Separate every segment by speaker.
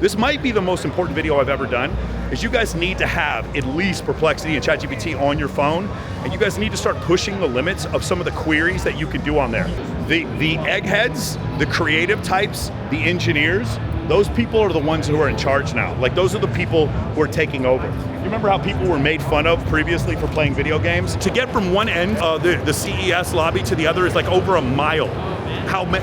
Speaker 1: This might be the most important video I've ever done, is you guys need to have at least Perplexity and ChatGPT on your phone, and you guys need to start pushing the limits of some of the queries that you can do on there. The eggheads, the creative types, the engineers, those people are the ones who are in charge now. Like, those are the people who are taking over. You remember how people were made fun of previously for playing video games? To get from one end of the CES lobby to the other is like over a mile.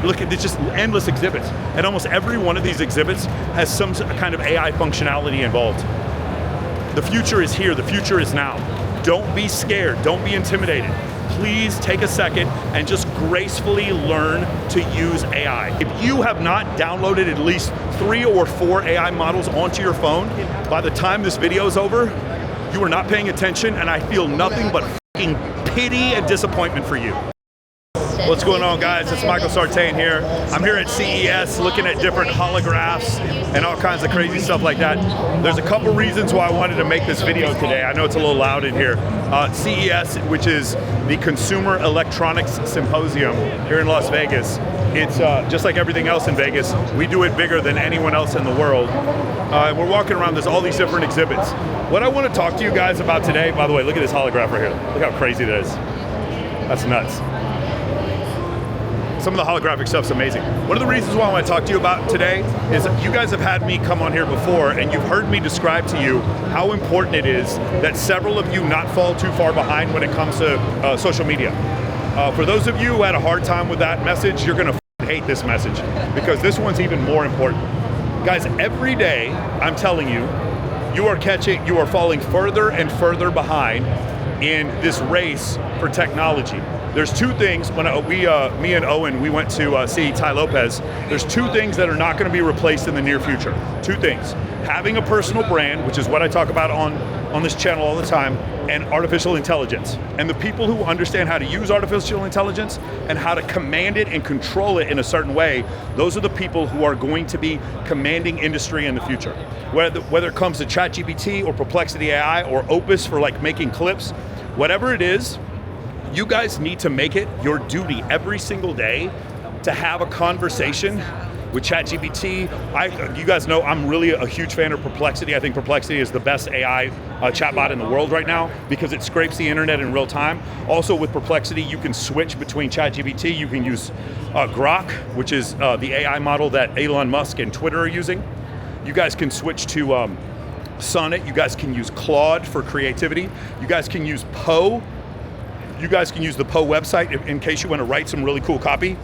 Speaker 1: Look at, it's just endless exhibits. And almost every one of these exhibits has some kind of AI functionality involved. The future is here, the future is now. Don't be scared, don't be intimidated. Please take a second and just gracefully learn to use AI. If you have not downloaded at least 3 or 4 AI models onto your phone, by the time this video is over, you are not paying attention, and I feel nothing but fucking pity and disappointment for you. What's going on, guys? It's Michael Sartain here. I'm here at CES looking at different holographs and all kinds of crazy stuff like that. There's a couple reasons why I wanted to make this video today. I know it's a little loud in here. CES, which is the Consumer Electronics Symposium here in Las Vegas. It's just like everything else in Vegas. We do it bigger than anyone else in the world. We're walking around, there's all these different exhibits. What I want to talk to you guys about today, by the way, look at this holograph right here. Look how crazy that is. That's nuts. Some of the holographic stuff's amazing. One of the reasons why I want to talk to you about today is you guys have had me come on here before, and you've heard me describe to you how important it is that several of you not fall too far behind when it comes to social media. For those of you who had a hard time with that message, you're gonna hate this message, because this one's even more important. Guys, every day, I'm telling you, you are falling further and further behind in this race for technology. There's two things, when me and Owen, we went to see Ty Lopez, there's two things that are not going to be replaced in the near future. Two things: having a personal brand, which is what I talk about on this channel all the time, and artificial intelligence. And the people who understand how to use artificial intelligence and how to command it and control it in a certain way, those are the people who are going to be commanding industry in the future. Whether it comes to ChatGPT or Perplexity AI or Opus for like making clips, whatever it is, you guys need to make it your duty every single day to have a conversation with ChatGPT. You guys know I'm really a huge fan of Perplexity. I think Perplexity is the best AI chatbot in the world right now because it scrapes the internet in real time. Also with Perplexity, you can switch between ChatGPT. You can use Grok, which is the AI model that Elon Musk and Twitter are using. You guys can switch to Sonnet. You guys can use Claude for creativity. You guys can use Poe. You guys can use the Poe website in case you want to write some really cool copy.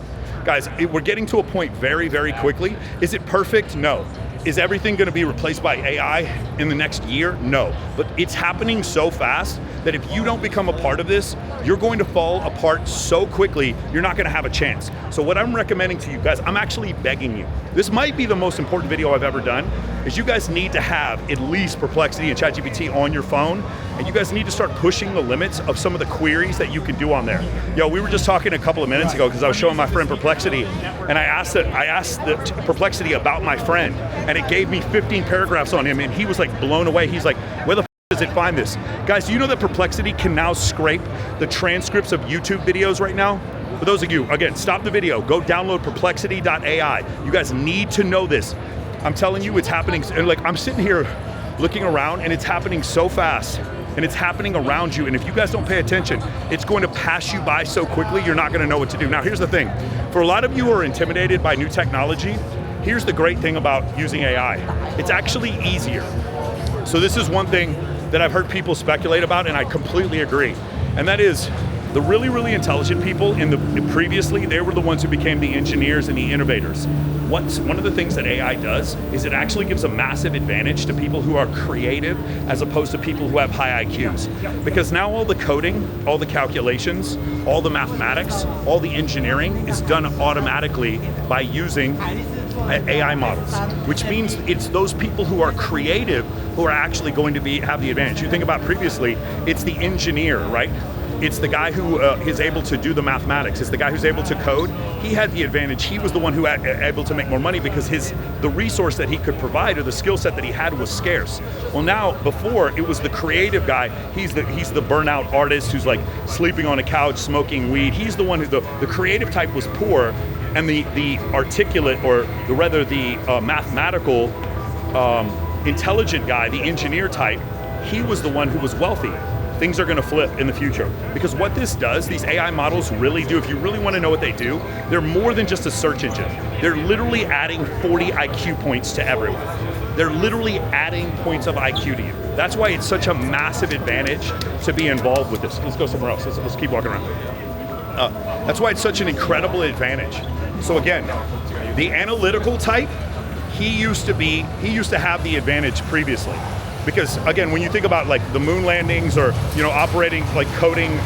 Speaker 1: Guys, we're getting to a point very, very quickly. Is it perfect? No. Is everything going to be replaced by AI in the next year? No. But it's happening so fast that if you don't become a part of this, you're going to fall apart so quickly, you're not going to have a chance. So what I'm recommending to you guys, I'm actually begging you. This might be the most important video I've ever done, is you guys need to have at least Perplexity and ChatGPT on your phone, and you guys need to start pushing the limits of some of the queries that you can do on there. Yo, we were just talking a couple of minutes ago because I was showing my friend Perplexity, and I asked the Perplexity about my friend, and it gave me 15 paragraphs on him, and he was like blown away. He's like, where the f does it find this? Guys, do you know that Perplexity can now scrape the transcripts of YouTube videos right now? For those of you, again, stop the video, go download perplexity.ai. You guys need to know this. I'm telling you, it's happening, and like I'm sitting here looking around, and it's happening so fast, and it's happening around you, and if you guys don't pay attention, it's going to pass you by so quickly, you're not gonna know what to do. Now, here's the thing. For a lot of you who are intimidated by new technology, here's the great thing about using AI. It's actually easier. So this is one thing that I've heard people speculate about, and I completely agree, and that is the really, really intelligent people previously, they were the ones who became the engineers and the innovators. One of the things that AI does is it actually gives a massive advantage to people who are creative as opposed to people who have high IQs. Because now all the coding, all the calculations, all the mathematics, all the engineering is done automatically by using AI models, which means it's those people who are creative who are actually going to have the advantage. You think about previously, it's the engineer, right? It's the guy who is able to do the mathematics. It's the guy who's able to code. He had the advantage. He was the one who was able to make more money because the resource that he could provide or the skill set that he had was scarce. Well, now, before, it was the creative guy. He's the burnout artist who's like sleeping on a couch, smoking weed. He's the one who, the creative type was poor, and the articulate, or rather the mathematical intelligent guy, the engineer type, he was the one who was wealthy. Things are going to flip in the future. Because what this does, these AI models really do, if you really want to know what they do, they're more than just a search engine. They're literally adding 40 IQ points to everyone. They're literally adding points of IQ to you. That's why it's such a massive advantage to be involved with this. Let's go somewhere else. Let's keep walking around. That's why it's such an incredible advantage. So again, the analytical type, he used to have the advantage previously. Because again, when you think about like the moon landings or operating, like coding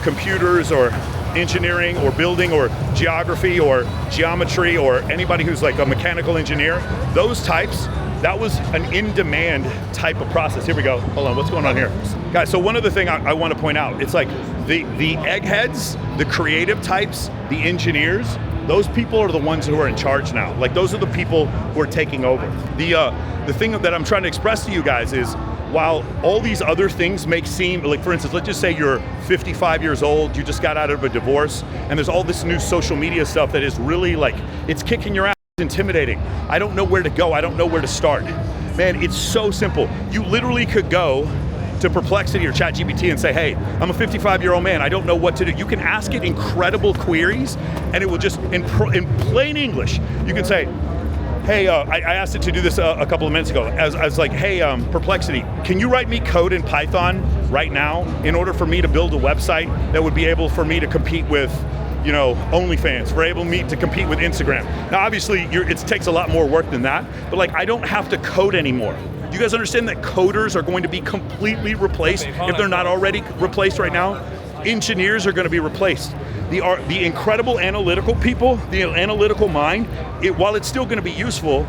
Speaker 1: computers or engineering or building or geography or geometry or anybody who's like a mechanical engineer, those types, that was an in-demand type of process. Here we go, hold on, what's going on here? Guys, so one other thing I want to point out, it's like the eggheads, the creative types, the engineers, those people are the ones who are in charge now. Like those are the people who are taking over. The thing that I'm trying to express to you guys is, while all these other things make seem, like for instance, let's just say you're 55 years old, you just got out of a divorce, and there's all this new social media stuff that is really like, it's kicking your ass, intimidating. I don't know where to go, I don't know where to start. Man, it's so simple. You literally could go to Perplexity or ChatGPT and say, hey, I'm a 55-year-old man, I don't know what to do. You can ask it incredible queries, and it will just, in plain English, you can say, hey, I asked it to do this a couple of minutes ago. I was like, hey, Perplexity, can you write me code in Python right now in order for me to build a website that would be able for me to compete with, OnlyFans, for able me to compete with Instagram? Now, obviously, it takes a lot more work than that, but like, I don't have to code anymore. Do you guys understand that coders are going to be completely replaced if they're not already replaced right now? Engineers are going to be replaced. The incredible analytical people, the analytical mind, while it's still going to be useful,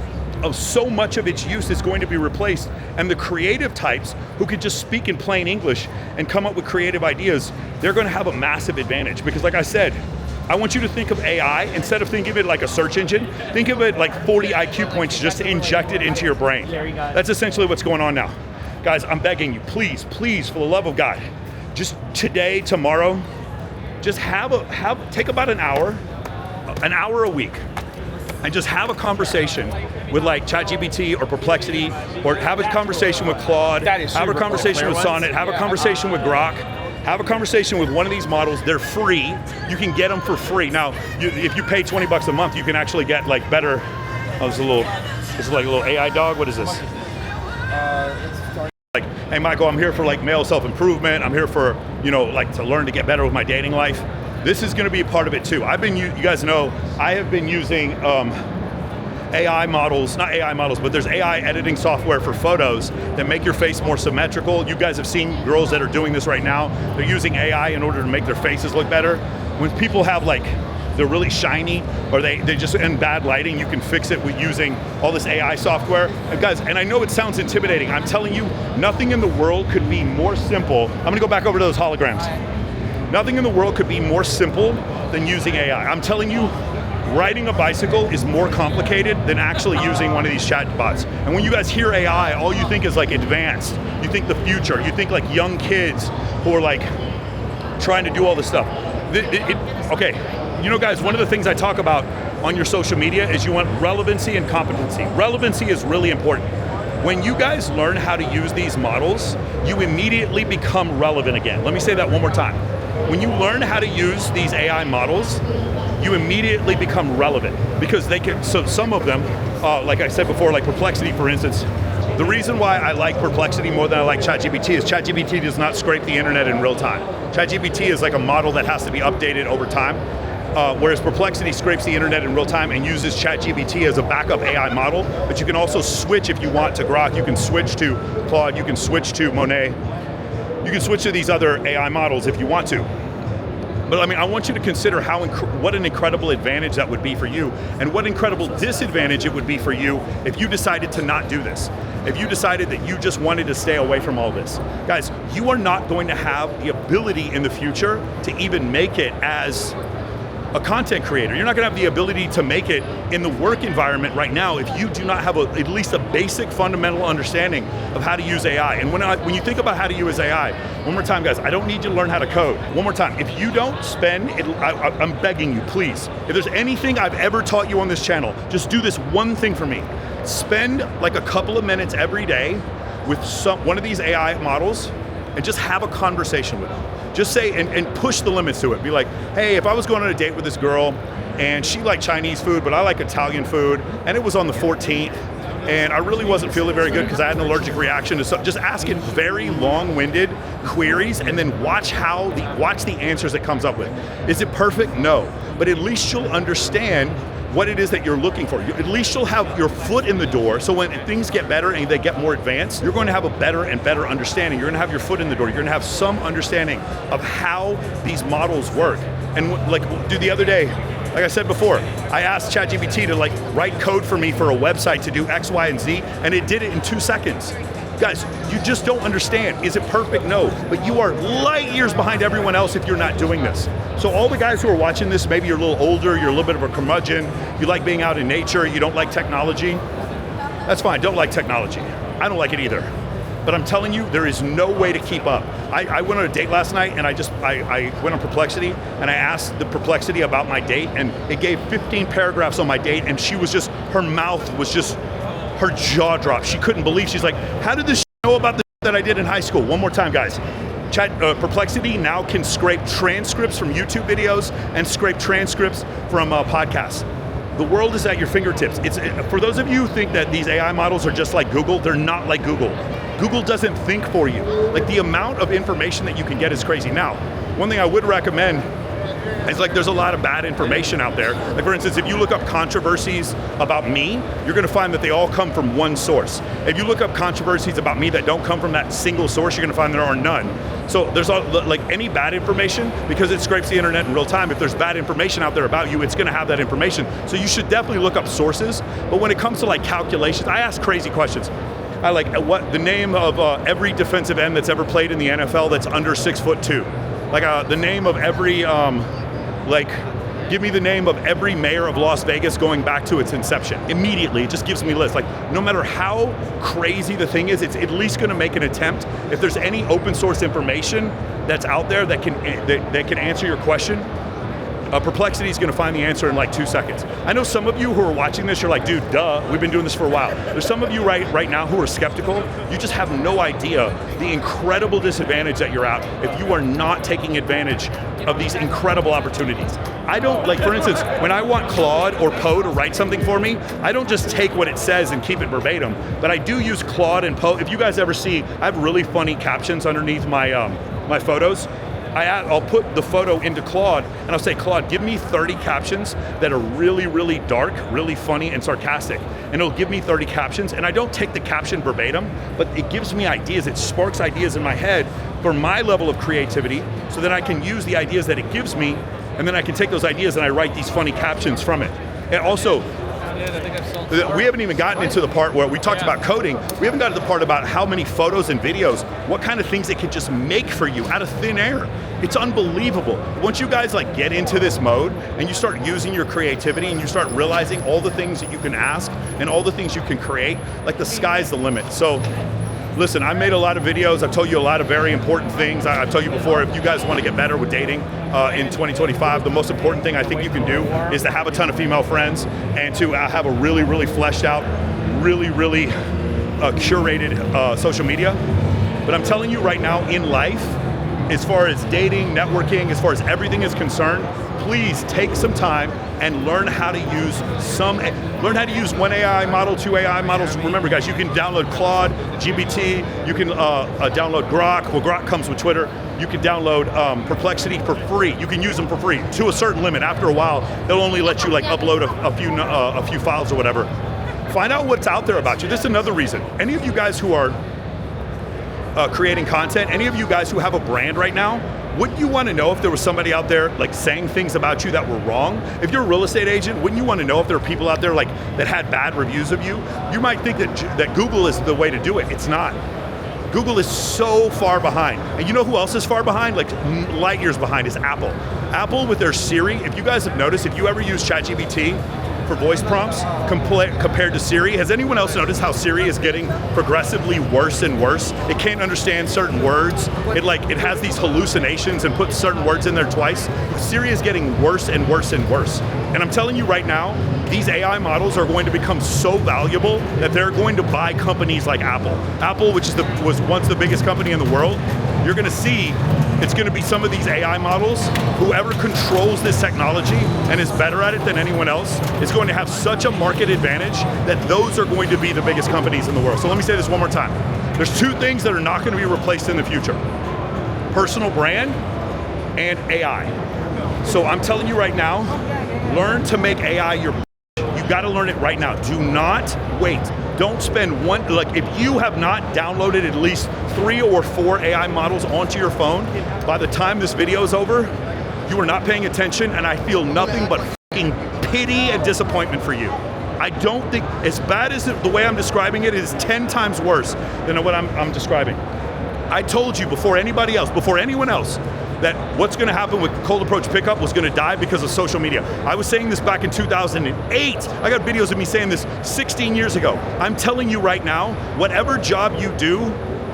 Speaker 1: so much of its use is going to be replaced. And the creative types who could just speak in plain English and come up with creative ideas, they're going to have a massive advantage. Because like I said, I want you to think of AI, instead of thinking of it like a search engine, think of it like 40 IQ points just injected into your brain. That's essentially what's going on now. Guys, I'm begging you, please, please, for the love of God, just today, tomorrow, just take about an hour a week, and just have a conversation with like ChatGPT or Perplexity, or have a conversation with Claude, have a conversation with Sonnet, have a conversation with Grok, have a conversation with one of these models. They're free. You can get them for free. Now, if you pay 20 bucks a month, you can actually get like better. Oh, this is like a little AI dog. What is this? Like, hey Michael, I'm here for like male self-improvement. I'm here for, like to learn to get better with my dating life. This is gonna be a part of it too. You guys know, I have been using AI models, not AI models, but there's AI editing software for photos that make your face more symmetrical. You guys have seen girls that are doing this right now. They're using AI in order to make their faces look better. When people have like, they're really shiny, or they just in bad lighting, you can fix it with using all this AI software. And guys, and I know it sounds intimidating, I'm telling you, nothing in the world could be more simple. I'm gonna go back over to those holograms. Nothing in the world could be more simple than using AI. I'm telling you, riding a bicycle is more complicated than actually using one of these chat bots. And when you guys hear AI, all you think is like advanced. You think the future. You think like young kids who are like trying to do all this stuff. Okay, guys, one of the things I talk about on your social media is you want relevancy and competency. Relevancy is really important. When you guys learn how to use these models, you immediately become relevant again. Let me say that one more time. When you learn how to use these AI models, you immediately become relevant, because so some of them, like I said before, like Perplexity, for instance, the reason why I like Perplexity more than I like ChatGPT is ChatGPT does not scrape the internet in real time. ChatGPT is like a model that has to be updated over time, whereas Perplexity scrapes the internet in real time and uses ChatGPT as a backup AI model, but you can also switch if you want to Grok, you can switch to Claude, you can switch to Monet, you can switch to these other AI models if you want to. But I mean, I want you to consider what an incredible advantage that would be for you, and what incredible disadvantage it would be for you if you decided to not do this. If you decided that you just wanted to stay away from all this. Guys, you are not going to have the ability in the future to even make it as a content creator. You're not going to have the ability to make it in the work environment right now if you do not have at least a basic fundamental understanding of how to use AI. And when you think about how to use AI, one more time guys, I don't need you to learn how to code. One more time, if you don't spend, I'm begging you, please, if there's anything I've ever taught you on this channel, just do this one thing for me. spend like a couple of minutes every day with one of these AI models and just have a conversation with them. Just say, and push the limits to it. Be like, hey, if I was going on a date with this girl and she liked Chinese food, but I like Italian food, and it was on the 14th, and I really wasn't feeling very good because I had an allergic reaction to something. Just asking very long-winded queries and then watch the answers it comes up with. Is it perfect? No, but at least you'll understand what it is that you're looking for. At least you'll have your foot in the door, so when things get better and they get more advanced, you're going to have a better and better understanding. You're going to have your foot in the door. You're going to have some understanding of how these models work. And like, dude, the other day, like I said before, I asked ChatGPT to like write code for me for a website to do X, Y, and Z, and it did it in 2 seconds. Guys, you just don't understand. Is it perfect? No, but you are light years behind everyone else if you're not doing this. So all the guys who are watching this, maybe you're a little older, you're a little bit of a curmudgeon, you like being out in nature, you don't like technology, that's fine, don't like technology. I don't like it either. But I'm telling you, there is no way to keep up. I went on a date last night and I went on Perplexity and I asked the Perplexity about my date, and it gave 15 paragraphs on my date, and she was just, her mouth was just, her jaw dropped. She couldn't believe, she's like, how did this know about the that I did in high school? One more time, guys. Perplexity now can scrape transcripts from YouTube videos and scrape transcripts from podcasts. The world is at your fingertips. For those of you who think that these AI models are just like Google, they're not like Google. Google doesn't think for you. Like, the amount of information that you can get is crazy. Now, one thing I would recommend is, like, there's a lot of bad information out there. Like, for instance, if you look up controversies about me, you're gonna find that they all come from one source. If you look up controversies about me that don't come from that single source, you're gonna find there are none. So there's like any bad information, because it scrapes the internet in real time, if there's bad information out there about you, it's gonna have that information. So you should definitely look up sources. But when it comes to like calculations, I ask crazy questions. I like, what the name of every defensive end that's ever played in the NFL that's under 6'2". Like the name of every, give me the name of every mayor of Las Vegas going back to its inception. Immediately, it just gives me lists. Like, no matter how crazy the thing is, it's at least gonna make an attempt. If there's any open source information that's out there that can answer your question, Perplexity is gonna find the answer in like 2 seconds. I know some of you who are watching this, you're like, dude, duh, we've been doing this for a while. There's some of you right now who are skeptical. You just have no idea the incredible disadvantage that you're at if you are not taking advantage of these incredible opportunities. I don't, like, for instance, when I want Claude or Poe to write something for me, I don't just take what it says and keep it verbatim, but I do use Claude and Poe. If you guys ever see, I have really funny captions underneath my, my photos. I'll put the photo into Claude and I'll say, Claude, give me 30 captions that are really, really dark, really funny and sarcastic. And it'll give me 30 captions, and I don't take the caption verbatim, but it gives me ideas, it sparks ideas in my head for my level of creativity, so that I can use the ideas that it gives me, and then I can take those ideas and I write these funny captions from it. And also, we haven't even gotten into the part where we talked about coding. We haven't gotten to the part about how many photos and videos, what kind of things it can just make for you out of thin air. It's unbelievable. Once you guys like get into this mode and you start using your creativity and you start realizing all the things that you can ask and all the things you can create, like, the sky's the limit. So listen, I made a lot of videos. I've told you a lot of very important things. I've told you before, if you guys want to get better with dating in 2025, the most important thing I think you can do is to have a ton of female friends and to have a really, really fleshed out, really, really curated social media. But I'm telling you right now, in life, as far as dating, networking, as far as everything is concerned, please take some time and learn how to use one AI model, 2 AI models. Remember, guys, you can download Claude, GPT, you can download Grok. Well, Grok comes with Twitter. You can download Perplexity for free. You can use them for free to a certain limit. After a while, they'll only let you like upload a few files or whatever. Find out what's out there about you. This is another reason. Any of you guys who are creating content, any of you guys who have a brand right now, wouldn't you want to know if there was somebody out there like saying things about you that were wrong? If you're a real estate agent, wouldn't you want to know if there are people out there like that had bad reviews of you? You might think that Google is the way to do it. It's not. Google is so far behind. And you know who else is far behind? Like light years behind is Apple. Apple with their Siri, if you guys have noticed, if you ever use ChatGPT, for voice prompts compared to Siri. Has anyone else noticed how Siri is getting progressively worse and worse? It can't understand certain words. It has these hallucinations and puts certain words in there twice. Siri is getting worse and worse and worse. And I'm telling you right now, these AI models are going to become so valuable that they're going to buy companies like Apple. Apple, which was once the biggest company in the world, you're going to see it's going to be some of these AI models. Whoever controls this technology and is better at it than anyone else is going to have such a market advantage that those are going to be the biggest companies in the world. So let me say this one more time. There's two things that are not going to be replaced in the future: personal brand and AI. So I'm telling you right now, learn to make AI your. You got to learn it right now. Do not wait. Don't spend if you have not downloaded at least 3 or 4 AI models onto your phone, by the time this video is over, you are not paying attention, and I feel nothing but fucking pity and disappointment for you. I don't think, as bad as the way I'm describing it is 10 times worse than what I'm describing. I told you before anybody else, before anyone else, that what's going to happen with cold approach pickup was going to die because of social media. I was saying this back in 2008. I got videos of me saying this 16 years ago. I'm telling you right now, whatever job you do,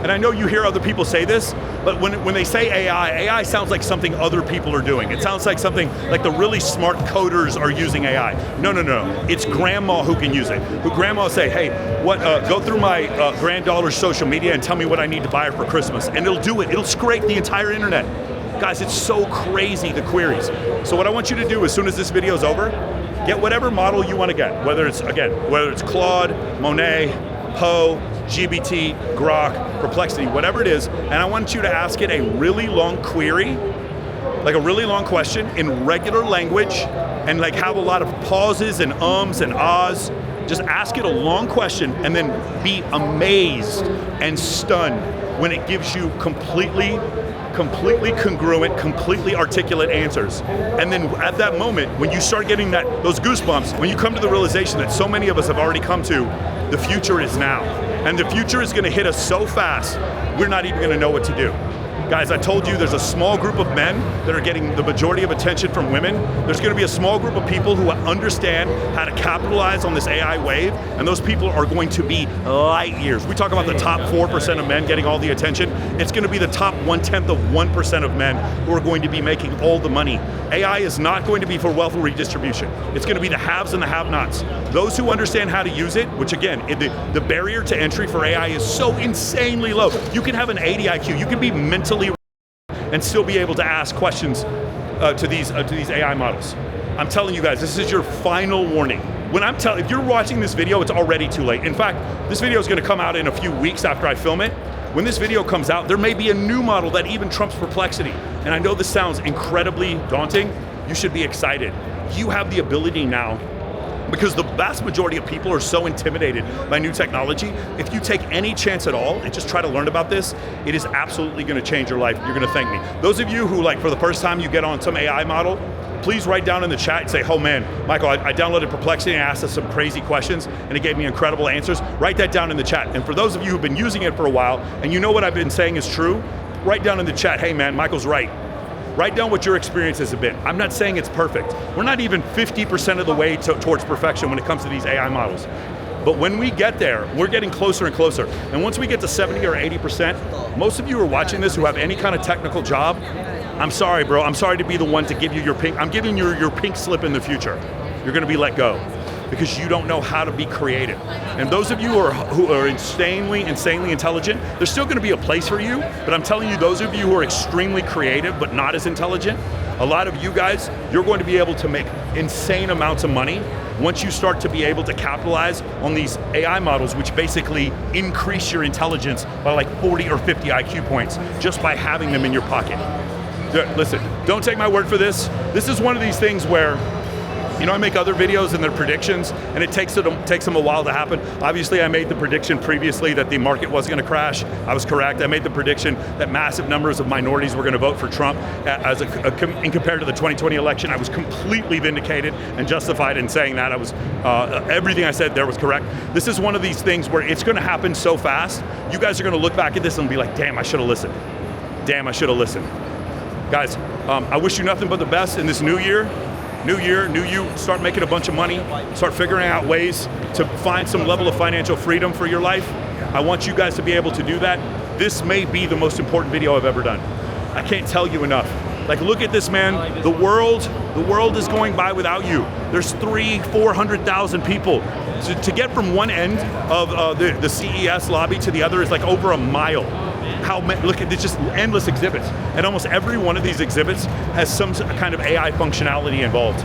Speaker 1: and I know you hear other people say this, but when they say AI sounds like something other people are doing. It sounds like something like the really smart coders are using AI. No. It's grandma who can use it. Who grandma will say, hey, go through my granddaughter's social media and tell me what I need to buy her for Christmas. And it'll do it. It'll scrape the entire internet. Guys, it's so crazy, the queries. So what I want you to do as soon as this video is over, get whatever model you want to get, whether it's Claude, Monet, Poe, GBT, Grok, Perplexity, whatever it is, and I want you to ask it a really long query, like a really long question in regular language, and have a lot of pauses and ums and ahs. Just ask it a long question and then be amazed and stunned when it gives you completely congruent, completely articulate answers. And then at that moment, when you start getting those goosebumps, when you come to the realization that so many of us have already come to, the future is now. And the future is going to hit us so fast, we're not even going to know what to do. Guys, I told you there's a small group of men that are getting the majority of attention from women. There's going to be a small group of people who understand how to capitalize on this AI wave, and those people are going to be light years. We talk about the top 4% of men getting all the attention. It's going to be the top 1/10 of 1% of men who are going to be making all the money. AI is not going to be for wealth redistribution. It's going to be the haves and the have-nots. Those who understand how to use it, which again, the barrier to entry for AI is so insanely low. You can have an 80 IQ. You can be mentally and still be able to ask questions to these AI models. I'm telling you guys, this is your final warning. If you're watching this video, it's already too late. In fact, this video is going to come out in a few weeks after I film it. When this video comes out, there may be a new model that even trumps Perplexity. And I know this sounds incredibly daunting. You should be excited. You have the ability now, because the vast majority of people are so intimidated by new technology. If you take any chance at all and just try to learn about this, it is absolutely going to change your life. You're going to thank me. Those of you who, for the first time you get on some AI model, please write down in the chat and say, oh man, Michael, I downloaded Perplexity and I asked us some crazy questions and it gave me incredible answers. Write that down in the chat. And for those of you who've been using it for a while and you know what I've been saying is true, write down in the chat, hey man, Michael's right. Write down what your experiences have been. I'm not saying it's perfect. We're not even 50% of the way towards perfection when it comes to these AI models. But when we get there, we're getting closer and closer. And once we get to 70 or 80%, most of you who are watching this who have any kind of technical job, I'm sorry, bro. I'm sorry to be the one to give you your pink. I'm giving you your pink slip in the future. You're going to be let go because you don't know how to be creative. And those of you who are insanely intelligent, there's still going to be a place for you, but I'm telling you, those of you who are extremely creative but not as intelligent, a lot of you guys, you're going to be able to make insane amounts of money once you start to be able to capitalize on these AI models, which basically increase your intelligence by 40 or 50 IQ points just by having them in your pocket. Listen, don't take my word for this. This is one of these things where, I make other videos and their predictions, and it takes them a while to happen. Obviously, I made the prediction previously that the market was going to crash. I was correct. I made the prediction that massive numbers of minorities were going to vote for Trump in compared to the 2020 election. I was completely vindicated and justified in saying that. Everything I said there was correct. This is one of these things where it's going to happen so fast. You guys are going to look back at this and be like, damn, I should have listened. Damn, I should have listened. Guys, I wish you nothing but the best in this new year. New year, new you, start making a bunch of money, start figuring out ways to find some level of financial freedom for your life. I want you guys to be able to do that. This may be the most important video I've ever done. I can't tell you enough. Like, look at this, man. The world is going by without you. There's 400,000 people. So to get from one end of the CES lobby to the other is like over a mile. Look at, it's just endless exhibits. And almost every one of these exhibits has some kind of AI functionality involved.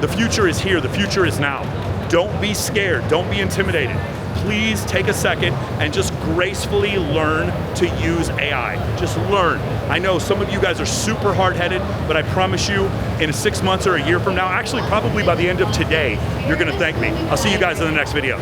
Speaker 1: The future is here, the future is now. Don't be scared, don't be intimidated. Please take a second and just gracefully learn to use AI. Just learn. I know some of you guys are super hard-headed, but I promise you, in 6 months or a year from now, actually probably by the end of today, you're gonna thank me. I'll see you guys in the next video.